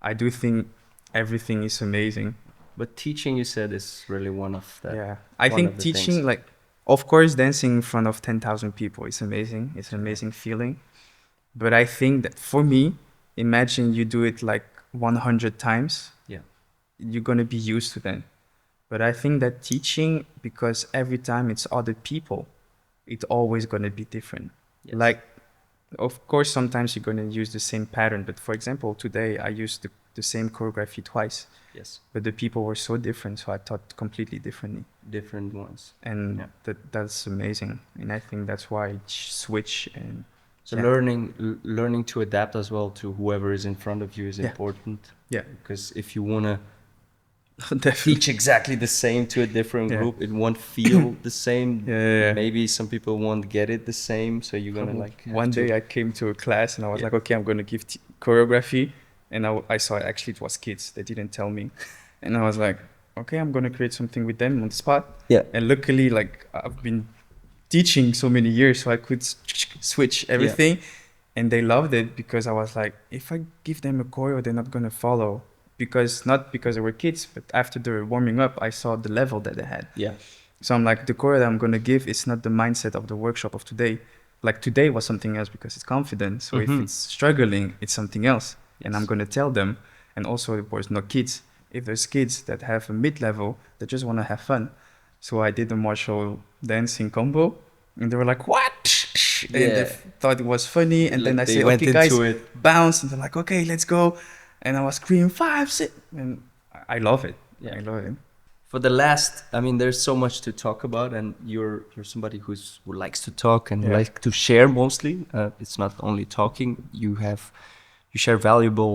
I do think everything is amazing. But teaching, you said, is really one of the. Yeah, I one think of the teaching, things. like, of course, dancing in front of 10,000 people is amazing. It's an amazing feeling. But I think that for me, imagine you do it like 100 times. Yeah. You're going to be used to that. But I think that teaching, because every time it's other people, it's always going to be different. Yes. Like, of course, sometimes you're going to use the same pattern. But for example, today I used the same choreography twice. Yes. But the people were so different, so I taught completely differently. Different ones. And that's amazing. And I think that's why I switch. And so learning to adapt as well to whoever is in front of you is important. Yeah. Because if you want to Definitely. teach exactly the same to a different group, it won't feel the same. Maybe some people won't get it the same. So you're gonna like. One day I came to a class and I was like, okay, I'm gonna give choreography, and I saw actually it was kids. They didn't tell me, and I was like, okay, I'm gonna create something with them on the spot. Yeah. And luckily, like, I've been teaching so many years, so I could switch everything, and they loved it, because I was like, if I give them a choreo, they're not gonna follow. Not because they were kids, but after they were warming up, I saw the level that they had. Yeah. So I'm like, the choreo that I'm going to give is not the mindset of the workshop of today. Like, today was something else because it's confident. So if it's struggling, it's something else. And I'm going to tell them. And also, of course, not kids. If there's kids that have a mid-level, that just want to have fun. So I did a martial dancing combo. And they were like, what? And they thought it was funny. And then I said, okay, guys, bounce. And they're like, okay, let's go. And I was screaming 5, 6. And I love it. Yeah. I love it. For the last, I mean, there's so much to talk about, and you're somebody who likes to talk and Yeah. likes to share mostly. It's not only talking. You share valuable,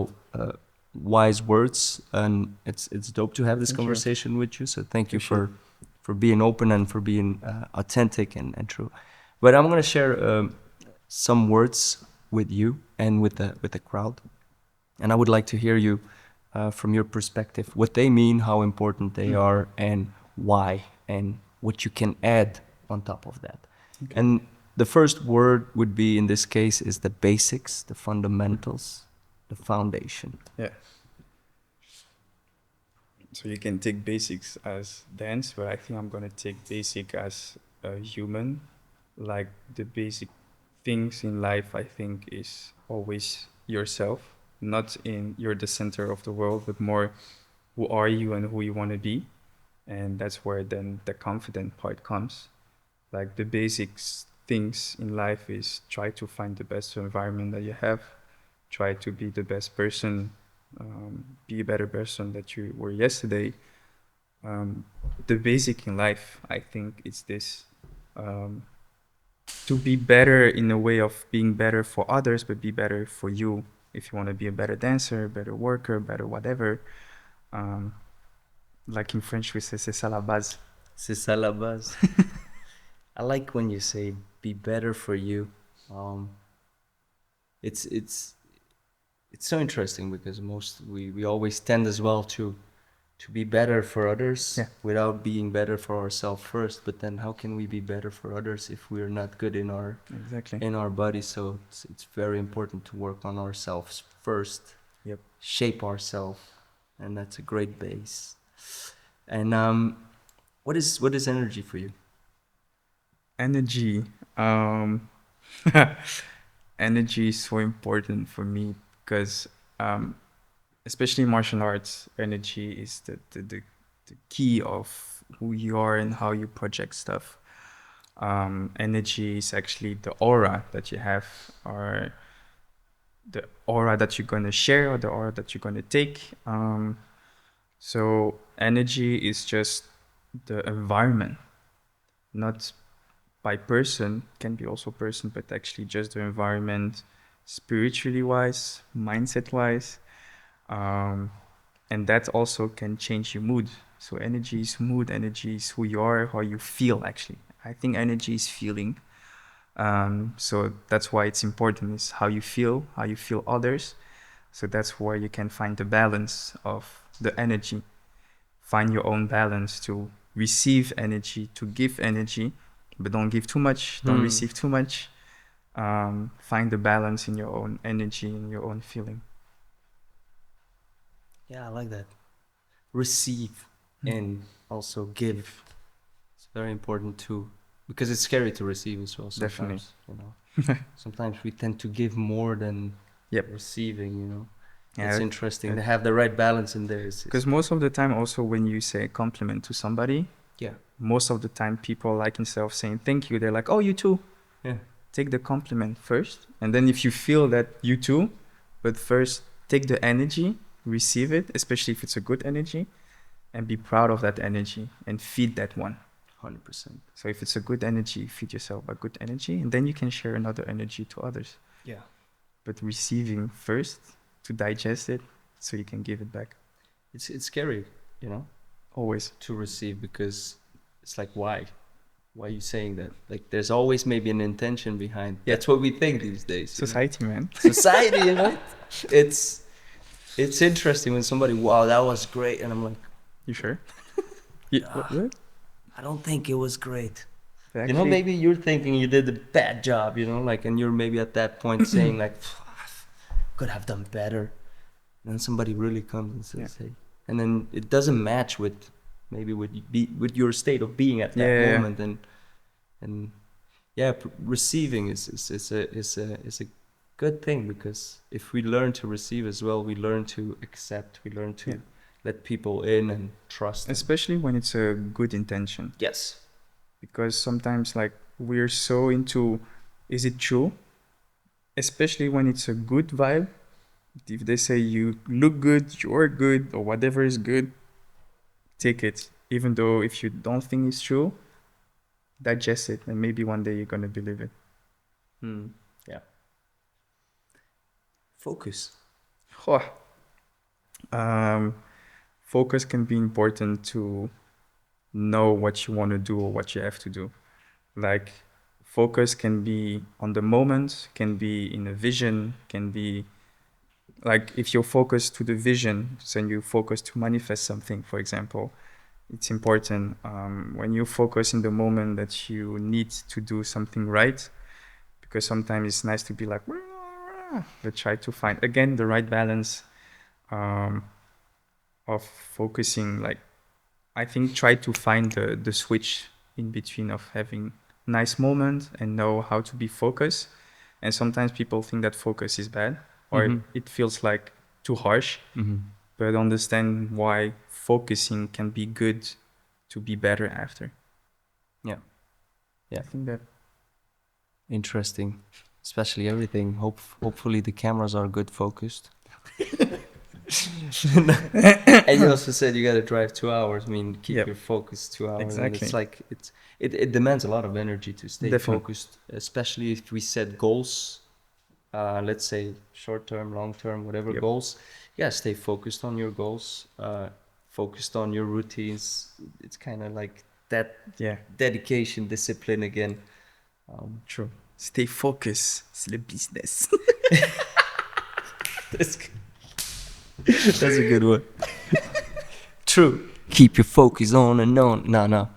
wise words, and it's dope to have this Thank you. conversation with you. So thank you Appreciate for being open and for being authentic and true. But I'm gonna share some words with you and with the crowd, and I would like to hear you from your perspective what they mean, how important they are, and why, and what you can add on top of that. Okay. And the first word would be in this case is the basics, the fundamentals, the foundation. Yeah. So you can take basics as dance, but I think I'm gonna take basic as a human. Like the basic things in life, I think is always yourself, not in you're the center of the world, but more who are you and who you want to be. And that's where then the confident part comes. Like the basics things in life is try to find the best environment that you have, try to be the best person, be a better person that you were yesterday. The basic in life, I think, is this, to be better in a way of being better for others, but be better for you. If you want to be a better dancer, better worker, better whatever, like in French we say c'est ça la base. C'est ça la base. I like when you say be better for you. It's so interesting because we always tend as well to be better for others without being better for ourselves first. But then how can we be better for others if we're not good in our body? So it's very important to work on ourselves first. Yep. Shape ourselves, and that's a great base. And what is energy for you? Energy. Energy is so important for me because, especially in martial arts, energy is the key of who you are and how you project stuff. Energy is actually the aura that you have, or the aura that you're going to share, or the aura that you're going to take. So energy is just the environment, not by person, can be also person, but actually just the environment, spiritually wise, mindset wise. And that also can change your mood. So energy is mood, energy is who you are, how you feel actually. I think energy is feeling. So that's why it's important, is how you feel others. So that's where you can find the balance of the energy. Find your own balance to receive energy, to give energy, but don't give too much, don't receive too much. Find the balance in your own energy, in your own feeling. Yeah, I like that. Receive and also give. It's very important too, because it's scary to receive as well sometimes. Definitely. Sometimes we tend to give more than Yep. receiving. Yeah, It's interesting to have the right balance in there. Because most of the time, also when you say a compliment to somebody, most of the time people like, instead of saying thank you, they're like, oh, you too. Yeah. Take the compliment first, and then if you feel that, you too, but first take the energy, receive it, especially if it's a good energy, and be proud of that energy and feed that one. 100%. So if it's a good energy, feed yourself a good energy, and then you can share another energy to others. Yeah. But receiving first to digest it, so you can give it back. It's scary, Always. to receive, because it's like, why are you saying that? Like, there's always maybe an intention behind. That's what we think these days. Society, man. Society, It's interesting when somebody, wow, that was great, and I'm like, You sure? What? I don't think it was great. Actually, Maybe you're thinking you did a bad job, and you're maybe at that point saying like, could have done better. And then somebody really comes and says, hey, and then it doesn't match with maybe with your state of being at that moment, and receiving is a good thing, because if we learn to receive as well, we learn to accept, we learn to let people in and trust them. especially when it's a good intention. Yes. Because sometimes, like, we're so into, is it true? Especially when it's a good vibe. If they say you look good, you're good, or whatever is good, take it. even though if you don't think it's true, digest it, and maybe one day you're gonna believe it. Yeah. Focus. Oh, um, focus can be important to know what you want to do or what you have to do. Like, focus can be on the moment, can be in a vision, can be like if you're focused to the vision, so you focus to manifest something, for example. It's important when you focus in the moment that you need to do something right, because sometimes it's nice to be like, but try to find again the right balance um, of focusing. Like, I think try to find the switch in between of having nice moment and know how to be focused. And sometimes people think that focus is bad or it feels like too harsh, but understand why focusing can be good to be better after. Yeah. Yeah. I think that Interesting. Especially everything. Hopefully the cameras are good focused. And you also said you gotta drive 2 hours. I mean, keep Yep. your focus 2 hours, and Exactly. it's like it demands a lot of energy to stay Definitely. focused, especially if we set goals. Let's say short term, long term, whatever Yep. goals. Yeah, stay focused on your goals. Focused on your routines. It's kind of like that Yeah. dedication, discipline again. True. Stay focused. It's the business. That's that's a good one. True. Keep your focus on and on. No.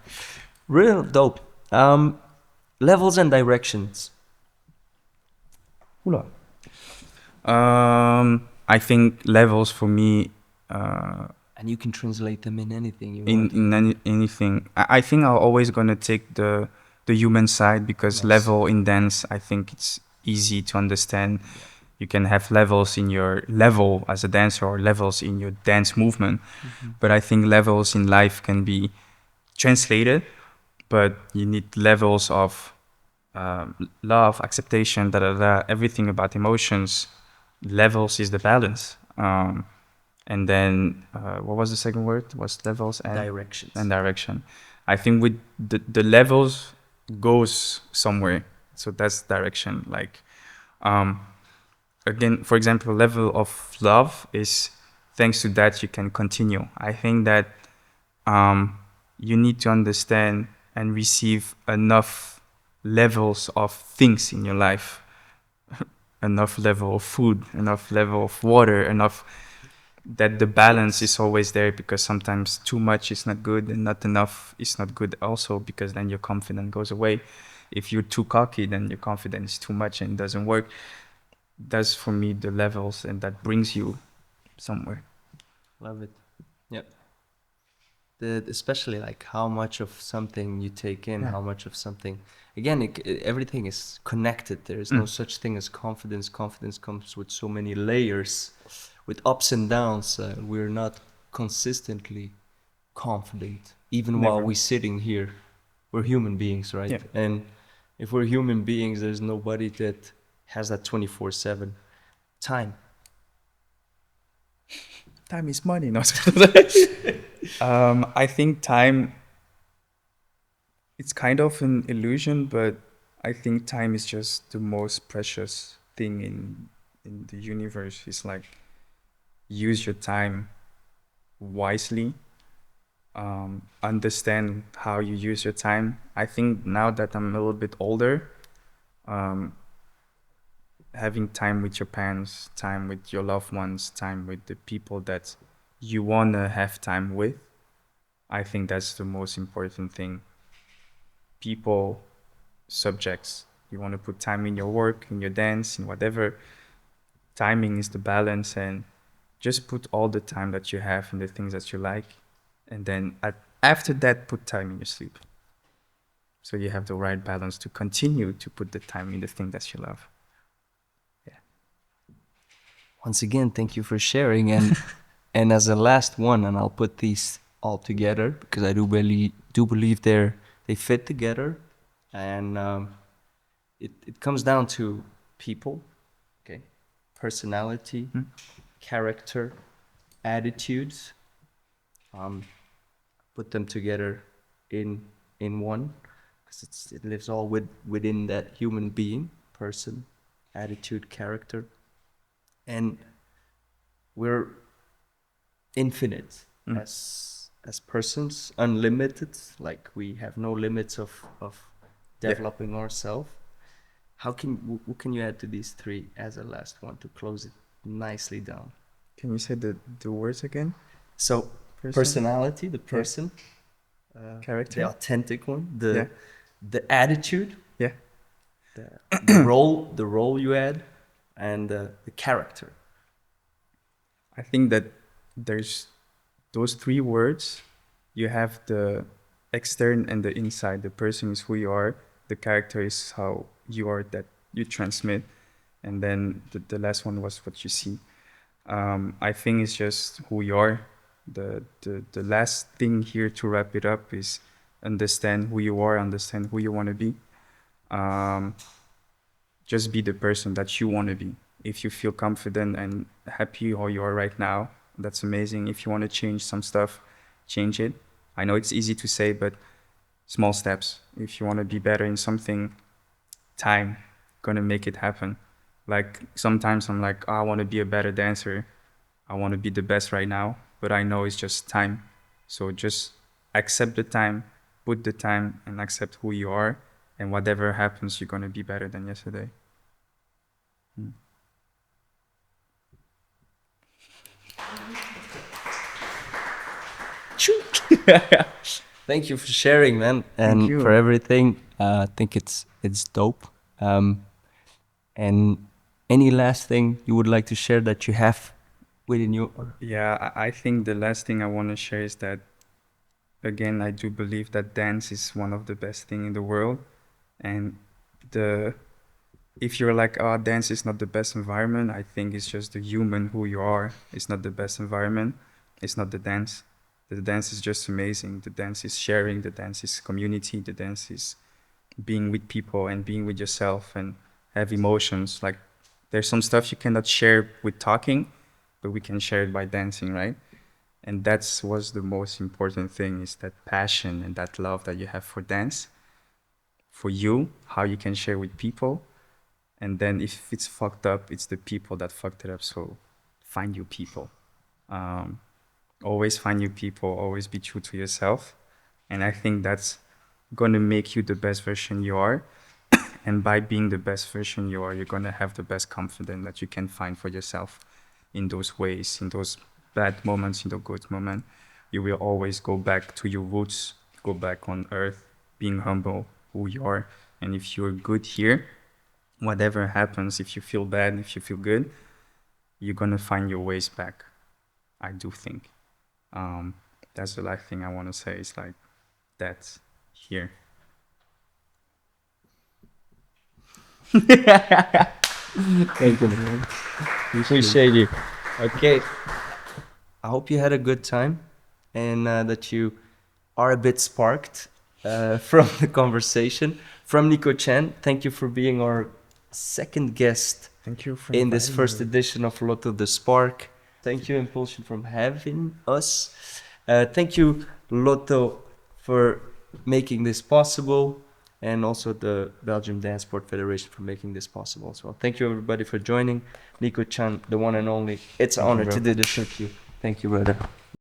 Real dope. Levels and directions. Hula. I think levels for me And you can translate them in anything you in want. anything. I think I'm always gonna take the human side, because Nice. level in dance, I think it's easy to understand. You can have levels in your level as a dancer or levels in your dance movement, but I think levels in life can be translated. But you need levels of love, acceptation, everything about emotions. Levels is the balance. And then what was the second word? Was levels and Directions. direction. I think with the levels goes somewhere. So that's direction. Like again, for example, level of love is thanks to that you can continue. I think that you need to understand and receive enough levels of things in your life, enough level of food, enough level of water, enough that the balance is always there, because sometimes too much is not good and not enough is not good also, because then your confidence goes away. If you're too cocky, then your confidence is too much and it doesn't work. That's for me the levels, and that brings you somewhere. Love it. Yep. Especially like how much of something you take in, how much of something. Again, everything is connected. There is no such thing as confidence. Confidence comes with so many layers, with ups and downs. We're not consistently confident, even while Never. we're sitting here. We're human beings, right? Yeah. And if we're human beings, there's nobody that has that 24/7 time. Time is money, not. I think time, it's kind of an illusion, but I think time is just the most precious thing in the universe. It's like, use your time wisely. Understand how you use your time. I think now that I'm a little bit older, having time with your parents, time with your loved ones, time with the people that you want to have time with, I think that's the most important thing. People, subjects. You want to put time in your work, in your dance, in whatever. Timing is the balance, and just put all the time that you have in the things that you like. And then after that, put time in your sleep. So you have the right balance to continue to put the time in the thing that you love. Once again, thank you for sharing. And as a last one, and I'll put these all together because I do believe they fit together, and it comes down to people, okay, personality, character, attitudes, um, put them together in one, because it lives all within that human being, person, attitude, character, and we're infinite as persons, unlimited. Like we have no limits of developing ourselves. What can you add to these three as a last one to close it nicely down? Can you say the words again? So personality, the person, Character? the authentic one, Yeah. the attitude, Yeah. the role you add, and the character. I think that there's those three words. You have the extern and the inside. The person is who you are. The character is how you are, that you transmit. And then the last one was what you see. I think it's just who you are. The last thing here to wrap it up is understand who you are, understand who you want to be. Just be the person that you want to be. If you feel confident and happy how you are right now, that's amazing. If you want to change some stuff, change it. I know it's easy to say, but small steps. If you want to be better in something, time gonna make it happen. Like sometimes I'm like, oh, I want to be a better dancer. I want to be the best right now, but I know it's just time. So just accept the time, put the time, and accept who you are. And whatever happens, you're gonna be better than yesterday. Thank you for sharing, man, Thank and you. for everything. I think it's dope. And any last thing you would like to share that you have within you? Yeah, I think the last thing I want to share is that, again, I do believe that dance is one of the best thing in the world. And the if you're like, oh, dance is not the best environment, I think it's just the human who you are. It's not the best environment. It's not the dance. The dance is just amazing. The dance is sharing. The dance is community. The dance is being with people and being with yourself and have emotions. Like there's some stuff you cannot share with talking, but we can share it by dancing, right? And that's was the most important thing, is that passion and that love that you have for dance, for you, how you can share with people. And then if it's fucked up, it's the people that fucked it up. So find your people. Um, Always find your people. Always be true to yourself. And I think that's going to make you the best version you are. And by being the best version you are, you're going to have the best confidence that you can find for yourself in those ways, in those bad moments, in the good moment. You will always go back to your roots, go back on earth, being humble, who you are. And if you're good here, whatever happens, if you feel bad, if you feel good, you're going to find your ways back. I do think. That's the last thing I want to say. It's like, that's here. Thank you, man. Appreciate you. Okay. I hope you had a good time and that you are a bit sparked from the conversation. From Nico Chanh, thank you for being our second guest Thank you for in this inviting first me. edition of Lotto The Spark. Thank you, Impulsion, for having us. Thank you, Lotto, for making this possible, and also the Belgian Dance Sport Federation for making this possible as well. Thank you, everybody, for joining. Nico Chanh, the one and only. It's an Thank you, honor bro. to do this with you. Thank you, brother.